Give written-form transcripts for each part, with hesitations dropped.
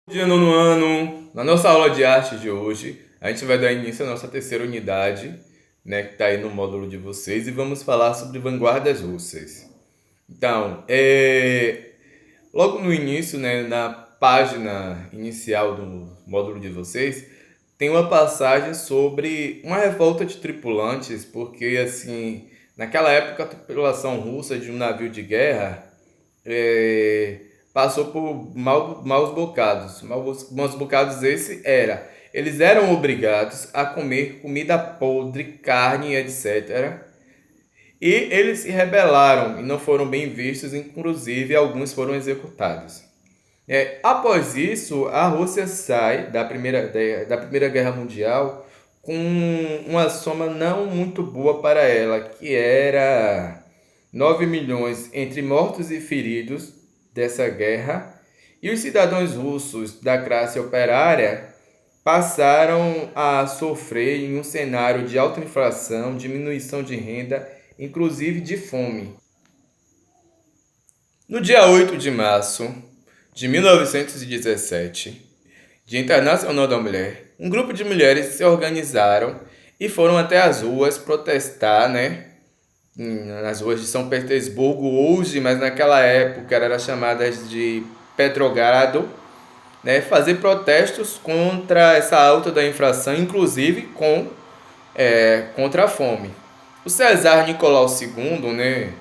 Dia nono ano, na nossa aula de arte de hoje, a gente vai dar início à nossa terceira unidade, né, que está aí no módulo de vocês, e vamos falar sobre vanguardas russas. Então, logo no início, né, na página inicial do módulo de vocês, tem uma passagem sobre uma revolta de tripulantes, porque, assim, naquela época a tripulação russa de um navio de guerra é, passou por maus bocados. Maus bocados eles eram obrigados a comer comida podre, carne, etc. E eles se rebelaram e não foram bem vistos, inclusive alguns foram executados. Após isso, a Rússia sai da Primeira Guerra Mundial com uma soma não muito boa para ela, que era 9 milhões entre mortos e feridos dessa guerra, e os cidadãos russos da classe operária passaram a sofrer em um cenário de alta inflação, diminuição de renda, inclusive de fome. No dia 8 de março de 1917, Dia Internacional da Mulher, um grupo de mulheres se organizaram e foram até as ruas protestar, né? Nas ruas de São Petersburgo hoje, mas naquela época eram chamadas de Petrogrado, né? Fazer protestos contra essa alta da inflação, inclusive contra a fome. O Cesar Nicolau II, né?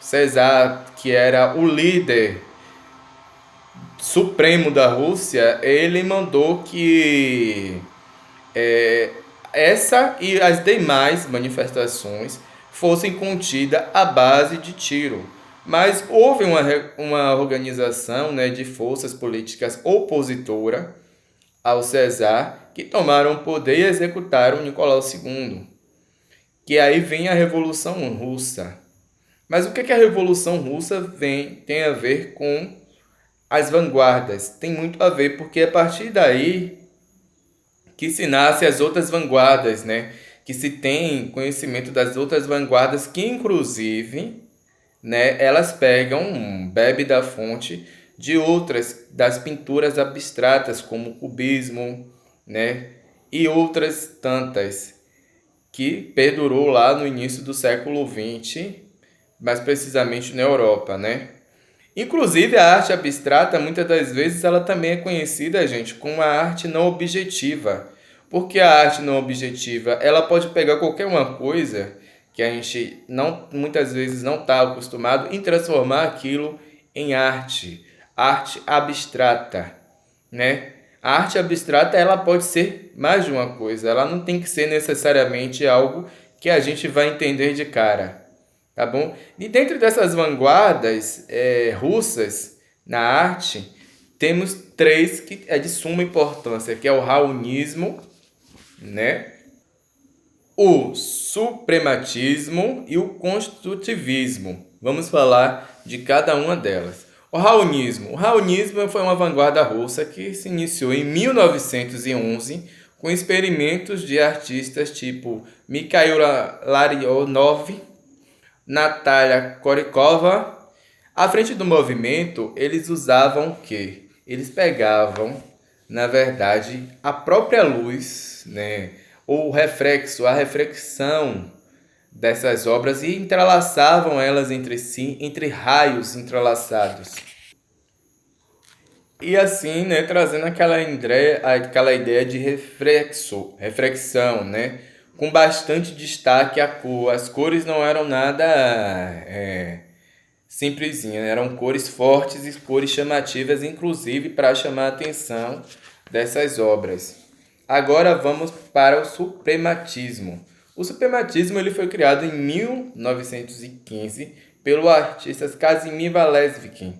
Cesar, que era o líder supremo da Rússia, ele mandou que essa e as demais manifestações fossem contidas à base de tiro. Mas houve uma organização, né, de forças políticas opositora ao Cesar que tomaram o poder e executaram Nicolau II. Que aí vem a Revolução Russa. Mas o que a Revolução Russa tem a ver com as vanguardas? Tem muito a ver, porque a partir daí que se nascem as outras vanguardas, né? Que se tem conhecimento das outras vanguardas, que inclusive, né, elas bebe da fonte de outras, das pinturas abstratas, como o cubismo, né? E outras tantas, que perdurou lá no início do século XX, mais precisamente na Europa, né? Inclusive a arte abstrata, muitas das vezes, ela também é conhecida, gente, como a arte não objetiva. Porque a arte não objetiva, ela pode pegar qualquer uma coisa que a gente não, muitas vezes não está acostumado e transformar aquilo em arte, arte abstrata, né? A arte abstrata, ela pode ser mais de uma coisa, ela não tem que ser necessariamente algo que a gente vai entender de cara. Tá bom? E dentro dessas vanguardas russas na arte, temos três que é de suma importância, que é o raonismo, né? O suprematismo e o construtivismo. Vamos falar de cada uma delas. O raonismo. O raonismo foi uma vanguarda russa que se iniciou em 1911 com experimentos de artistas tipo Mikhail Larionov, Natália Korikova. À frente do movimento, eles usavam o quê? Eles pegavam, na verdade, a própria luz, né? Ou o reflexo, a reflexão dessas obras e entrelaçavam elas entre si, entre raios entrelaçados. E assim, né, trazendo aquela ideia de reflexão, né? Com bastante destaque à cor. As cores não eram nada simplesinhas, eram cores fortes e cores chamativas, inclusive para chamar a atenção dessas obras. Agora vamos para o suprematismo. O suprematismo ele foi criado em 1915 pelo artista Kazimir Valesky,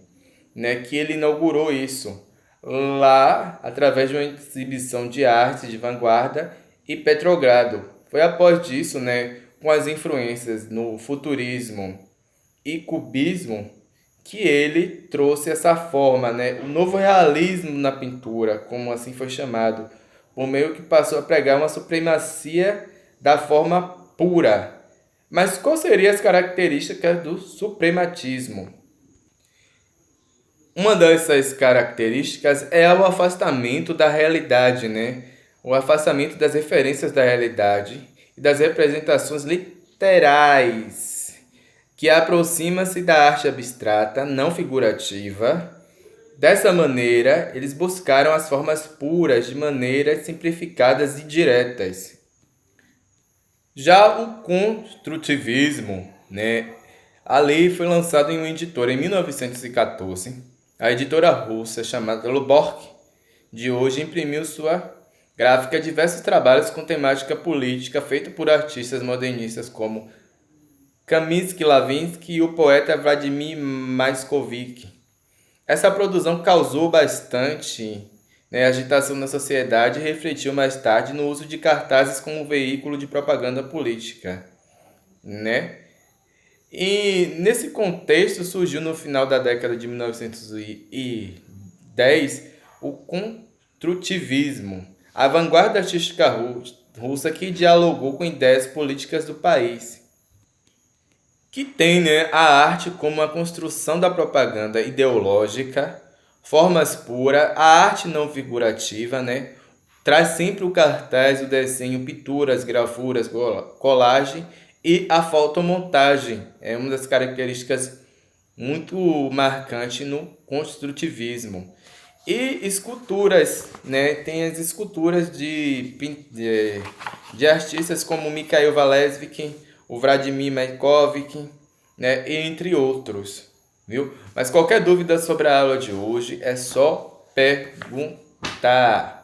né, que ele inaugurou isso lá através de uma exibição de arte de vanguarda e Petrogrado. Foi após disso, né, com as influências no futurismo e cubismo, que ele trouxe essa forma, né, o novo realismo na pintura, como assim foi chamado, por meio que passou a pregar uma supremacia da forma pura. Mas quais seriam as características do suprematismo? Uma dessas características é o afastamento da realidade, né? O afastamento das referências da realidade e das representações literais, que aproxima-se da arte abstrata, não figurativa. Dessa maneira, eles buscaram as formas puras de maneiras simplificadas e diretas. Já o construtivismo, né? A lei foi lançada em uma editora em 1914. A editora russa chamada Lubork, de hoje, imprimiu sua gráfica diversos trabalhos com temática política feito por artistas modernistas como Kaminsky-Lavinsky e o poeta Vladimir Maiskovsky. Essa produção causou bastante, né, agitação na sociedade e refletiu mais tarde no uso de cartazes como veículo de propaganda política, né? E nesse contexto surgiu no final da década de 1910 o construtivismo, a vanguarda artística russa que dialogou com ideias políticas do país, que tem, né, a arte como a construção da propaganda ideológica, formas puras, a arte não figurativa, né, traz sempre o cartaz, o desenho, pinturas, gravuras, colagem e a fotomontagem. É uma das características muito marcantes no construtivismo. E esculturas, né? Tem as esculturas de artistas como Mikhail Valesvik, o Vladimir Mayakovsky, né? Entre outros, viu? Mas qualquer dúvida sobre a aula de hoje é só perguntar.